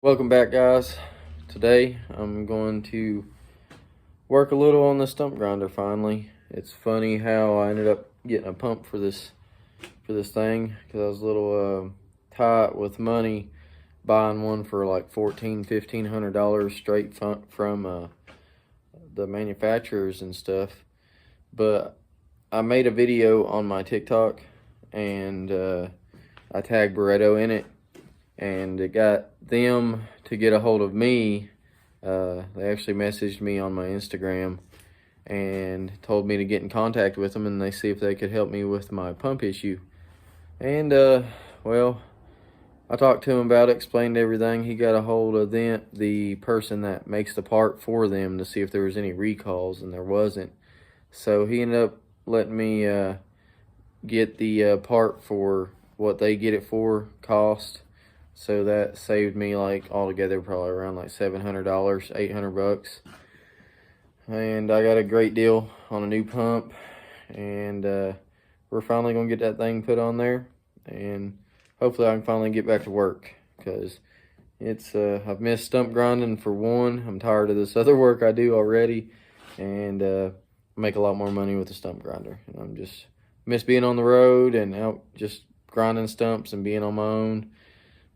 Welcome back, guys. Today I'm going to work a little on the stump grinder finally. It's funny how I ended up getting a pump for this thing because I was a little tight with money buying one for like $1,400-1,500 straight from the manufacturers and stuff. But I made a video on my TikTok and I tagged Barreto in it, and it got them to get a hold of me. They actually messaged me on my Instagram and told me to get in contact with them and they see if they could help me with my pump issue. And well, I talked to him about it, explained everything. He got a hold of the person that makes the part for them, to see if there was any recalls, and there wasn't. So he ended up letting me get the part for what they get it for cost. So that saved me like altogether probably around like $700, $800. And I got a great deal on a new pump, and we're finally gonna get that thing put on there, and hopefully I can finally get back to work, because it's I've missed stump grinding for one. I'm tired of this other work I do already, and make a lot more money with the stump grinder. And I'm just miss being on the road and out just grinding stumps and being on my own.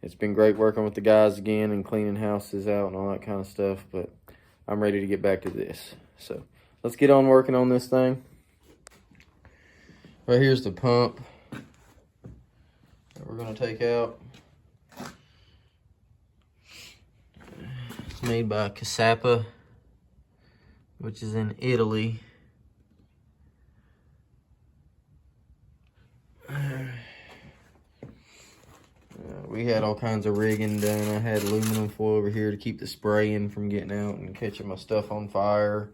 It's been great working with the guys again and cleaning houses out and all that kind of stuff, but I'm ready to get back to this. So let's get on working on this thing. Right here's the pump that we're gonna take out. It's made by Cassapa, which is in Italy. We had all kinds of rigging done. I had aluminum foil over here to keep the spraying from getting out and catching my stuff on fire.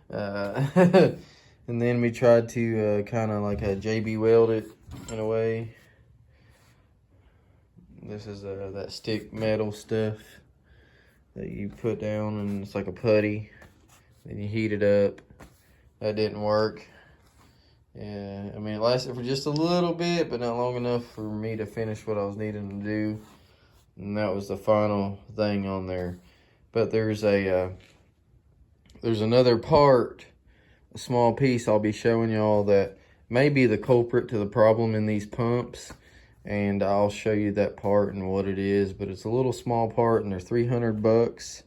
And then we tried to kind of like a JB weld it in a way. This is that stick metal stuff that you put down, and it's like a putty. Then you heat it up. That didn't work. Yeah, I mean, it lasted for just a little bit, but not long enough for me to finish what I was needing to do. And that was the final thing on there. But there's another part, a small piece I'll be showing y'all that may be the culprit to the problem in these pumps. And I'll show you that part and what it is. But it's a little small part, and they're $300.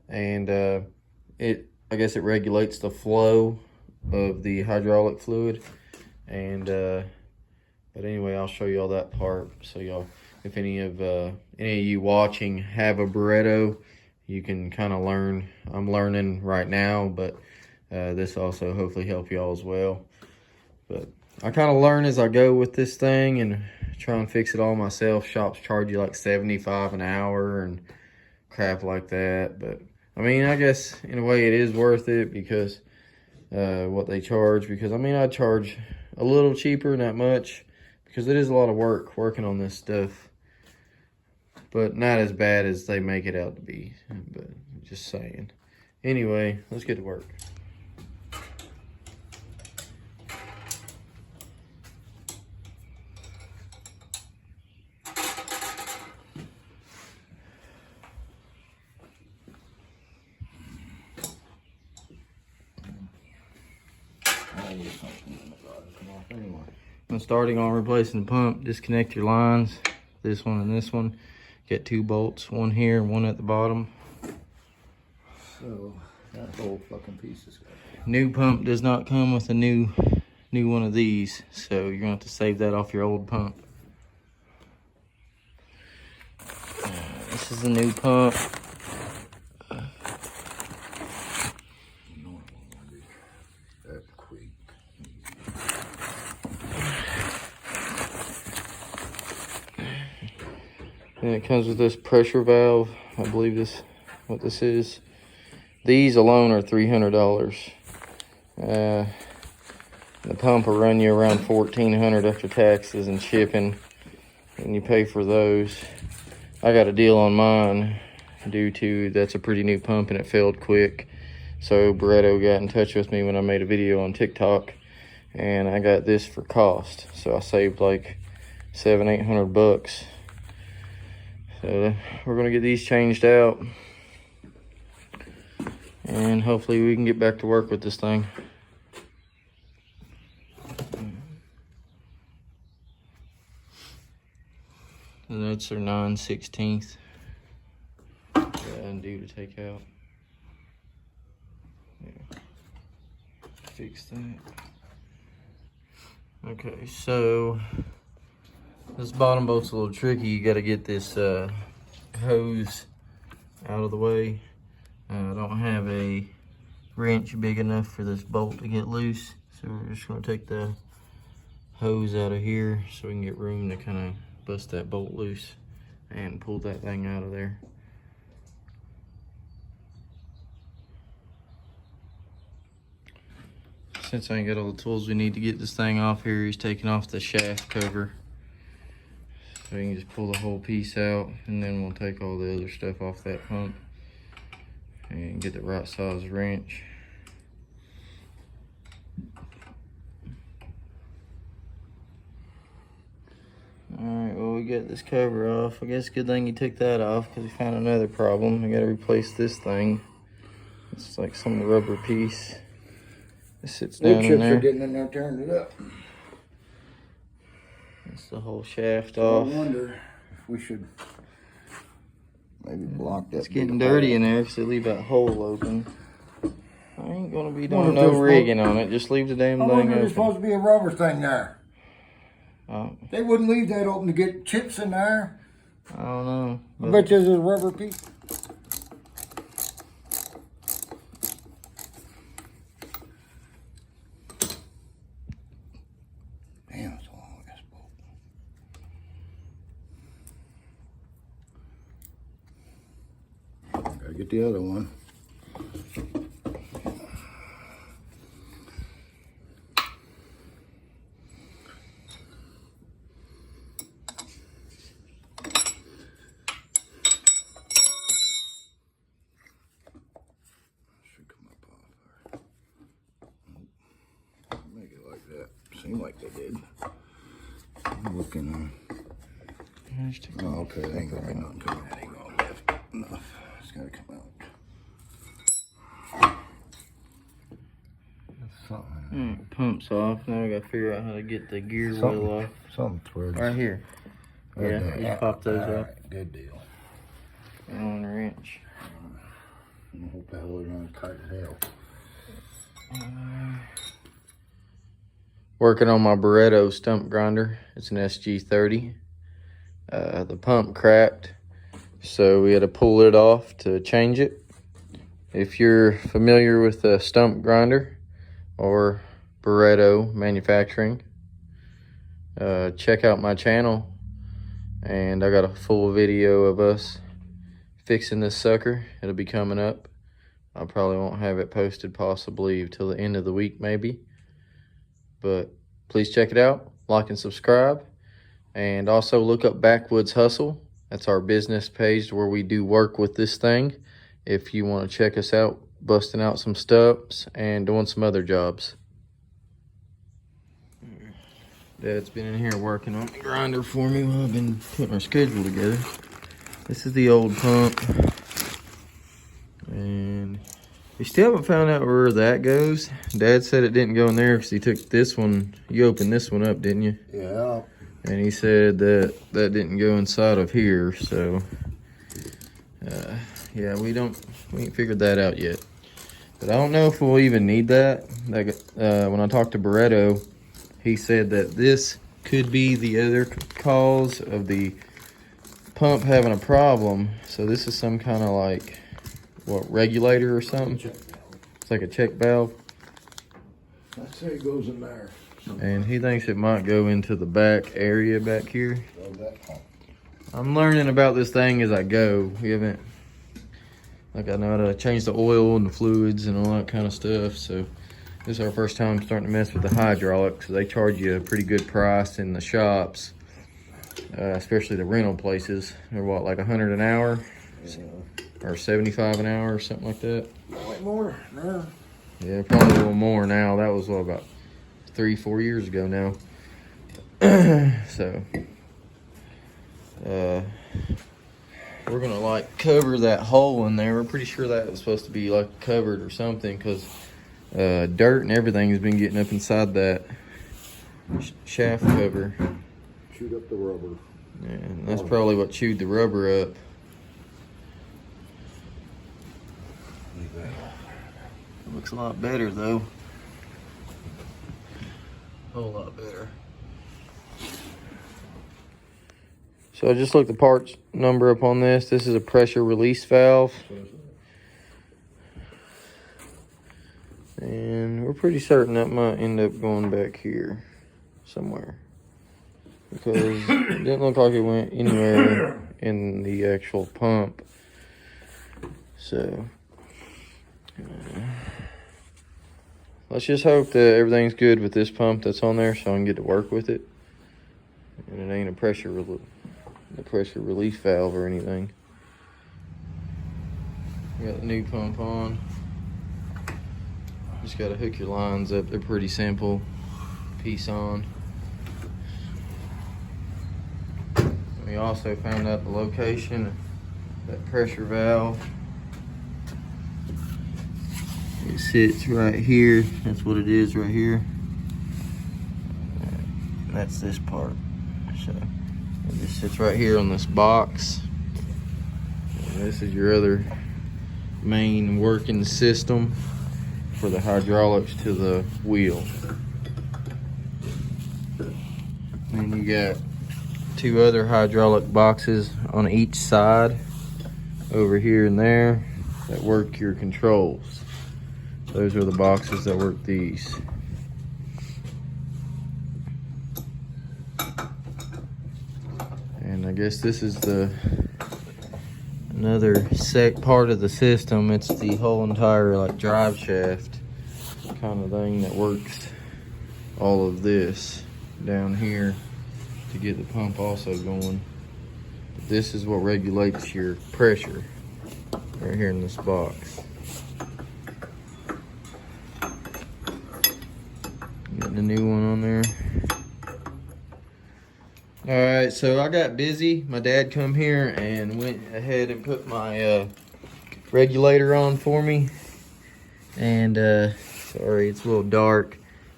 And I guess it regulates the flow of the hydraulic fluid. And but anyway, I'll show you all that part, so y'all, if any of you watching have a Barreto, you can kind of learn. I'm learning right now, but this also hopefully help y'all as well. But I kind of learn as I go with this thing and try and fix it all myself. Shops charge you like $75 an hour and crap like that, but I mean, I guess in a way it is worth it, because what they charge, because I mean, I charge a little cheaper, not much, because it is a lot of work working on this stuff, but not as bad as they make it out to be. But just saying. Anyway, let's get to work. I'm starting on replacing the pump. Disconnect your lines, this one and this one. Get 2 bolts, one here, one at the bottom. So that whole fucking piece is good. New pump does not come with a new one of these, so you're gonna have to save that off your old pump. This is the new pump. And it comes with this pressure valve. I believe what this is. These alone are $300. The pump will run you around $1,400 after taxes and shipping, and you pay for those. I got a deal on mine due to that's a pretty new pump and it failed quick. So Barreto got in touch with me when I made a video on TikTok, and I got this for cost. So I saved like $700-800. So we're gonna get these changed out, and hopefully we can get back to work with this thing. The nuts are 9/16. Undo to take out. Yeah. Fix that. Okay, so this bottom bolt's a little tricky. You got to get this hose out of the way. I don't have a wrench big enough for this bolt to get loose, so we're just going to take the hose out of here so we can get room to kind of bust that bolt loose and pull that thing out of there. Since I ain't got all the tools we need to get this thing off here, he's taking off the shaft cover. So you can just pull the whole piece out, and then we'll take all the other stuff off that pump and get the right size wrench. Alright, well, we got this cover off. I guess good thing you took that off because we found another problem. We got to replace this thing. It's like some rubber piece. It sits down in there. Are getting in there, turning it up. That's the whole shaft So off. I wonder if we should maybe block that. It's getting dirty in there because they leave that hole open. I ain't gonna be doing no rigging on it. Just leave the damn thing open. There's supposed to be a rubber thing there. They wouldn't leave that open to get chips in there. I don't know. I bet there's a rubber piece. Damn, it's a long ass bolt. Gotta get the other one. Seem like they did. I'm looking. Oh, okay, that ain't gonna be nothing. That ain't gonna lift enough. It's gotta come out. That's something. Pump's off. Now we gotta figure out how to get the gear wheel off. Something threads. Right here. Yeah, you pop those up. Right, good deal. And on the wrench. I hope that holds on tight as hell. Working on my Barreto Stump Grinder. It's an SG-30. The pump cracked, so we had to pull it off to change it. If you're familiar with a stump grinder or Barreto manufacturing, check out my channel, and I got a full video of us fixing this sucker. It'll be coming up. I probably won't have it posted possibly till the end of the week maybe. But please check it out, like and subscribe, and also look up Backwoods Hustle. That's our business page where we do work with this thing. If you want to check us out, busting out some stumps and doing some other jobs. Dad's been in here working on the grinder for me while I've been putting our schedule together. This is the old pump, and we still haven't found out where that goes. Dad said it didn't go in there because he took this one. You opened this one up, didn't you? Yeah. And he said that that didn't go inside of here. So, yeah, we ain't figured that out yet. But I don't know if we'll even need that. When I talked to Barreto, he said that this could be the other cause of the pump having a problem. So this is some kind of like, what, regulator or something? It's like a check valve. I'd say it goes in there. And he thinks it might go into the back area back here. I'm learning about this thing as I go. We haven't, like, I know how to change the oil and the fluids and all that kind of stuff. So this is our first time starting to mess with the hydraulics. So they charge you a pretty good price in the shops, especially the rental places. They're what, like $100 an hour? Or $75 an hour or something like that. Way more. No. Yeah, probably a little more now. That was what, about 3-4 years ago now. So we're gonna like cover that hole in there. We're pretty sure that was supposed to be like covered or something, because dirt and everything has been getting up inside that shaft cover. Chewed up the rubber. Yeah, and that's probably what chewed the rubber up. Leave that. It looks a lot better though. A whole lot better. So I just looked the parts number up on this. This is a pressure release valve. And we're pretty certain that might end up going back here somewhere, because it didn't look like it went anywhere in the actual pump. So let's just hope that everything's good with this pump that's on there, so I can get to work with it. And it ain't a pressure release valve or anything. We got the new pump on. Just gotta hook your lines up. They're pretty simple. Piece on. We also found out the location of that pressure valve. It sits right here. That's what it is right here. And that's this part. So it just sits right here on this box. And this is your other main working system for the hydraulics to the wheel. And you got two other hydraulic boxes on each side over here and there that work your controls. Those are the boxes that work these. And I guess this is another part of the system. It's the whole entire like drive shaft kind of thing that works all of this down here to get the pump also going. But this is what regulates your pressure right here in this box. Getting a new one on there. All right, so I got busy. My dad come here and went ahead and put my regulator on for me. And sorry, it's a little dark.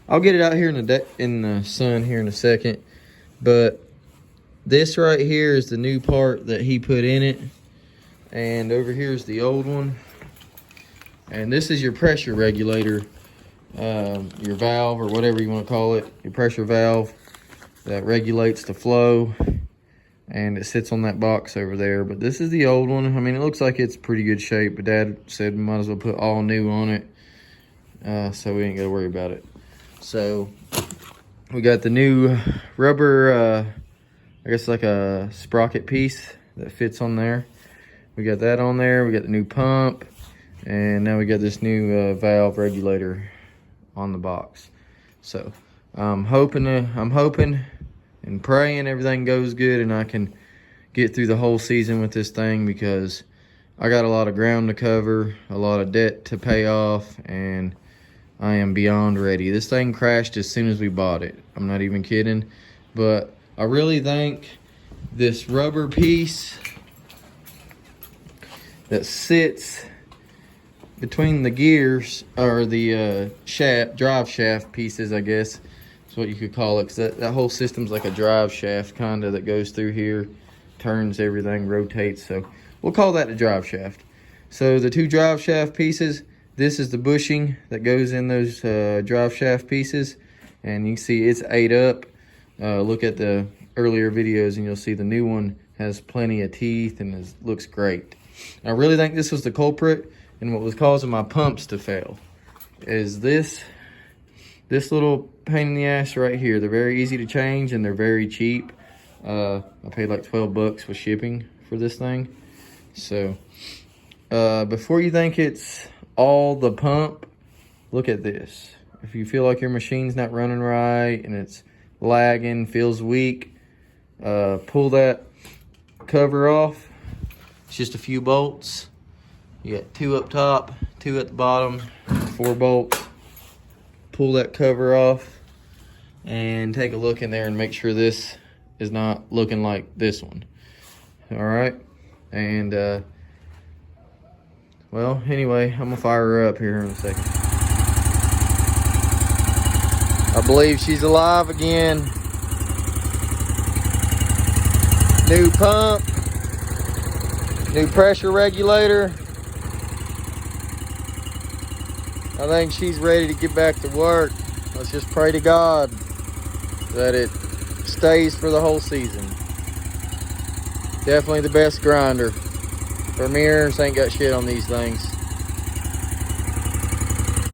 I'll get it out here in the sun here in a second. But this right here is the new part that he put in it. And over here is the old one. And this is your pressure regulator, your valve or whatever you want to call it, your pressure valve that regulates the flow, and it sits on that box over there. But this is the old one. I mean, it looks like it's pretty good shape, but Dad said we might as well put all new on it, so we ain't got to worry about it. So we got the new rubber, I guess like a sprocket piece that fits on there. We got that on there. We got the new pump, and now we got this new valve regulator on the box. So I'm hoping and praying everything goes good and I can get through the whole season with this thing, because I got a lot of ground to cover, a lot of debt to pay off, and I am beyond ready. This thing crashed as soon as we bought it. I'm not even kidding. But I really think this rubber piece that sits between the gears, or the drive shaft pieces, I guess is what you could call it, because that whole system's like a drive shaft kind of that goes through here, turns everything, rotates. So we'll call that a drive shaft. So the two drive shaft pieces, this is the bushing that goes in those drive shaft pieces, and you can see it's ate up. Look at the earlier videos and you'll see the new one has plenty of teeth and looks great. I really think this was the culprit, and what was causing my pumps to fail is this little pain in the ass right here. They're very easy to change and they're very cheap. I paid like 12 bucks with shipping for this thing. So before you think it's all the pump, look at this. If you feel like your machine's not running right and it's lagging, feels weak, pull that cover off. It's just a few bolts. You got 2 up top, 2 at the bottom, 4 bolts. Pull that cover off and take a look in there and make sure this is not looking like this one. All right, And well, anyway, I'm gonna fire her up here in a second. I believe she's alive again. New pump, new pressure regulator. I think she's ready to get back to work. Let's just pray to God that it stays for the whole season. Definitely the best grinder. Vermeers ain't got shit on these things.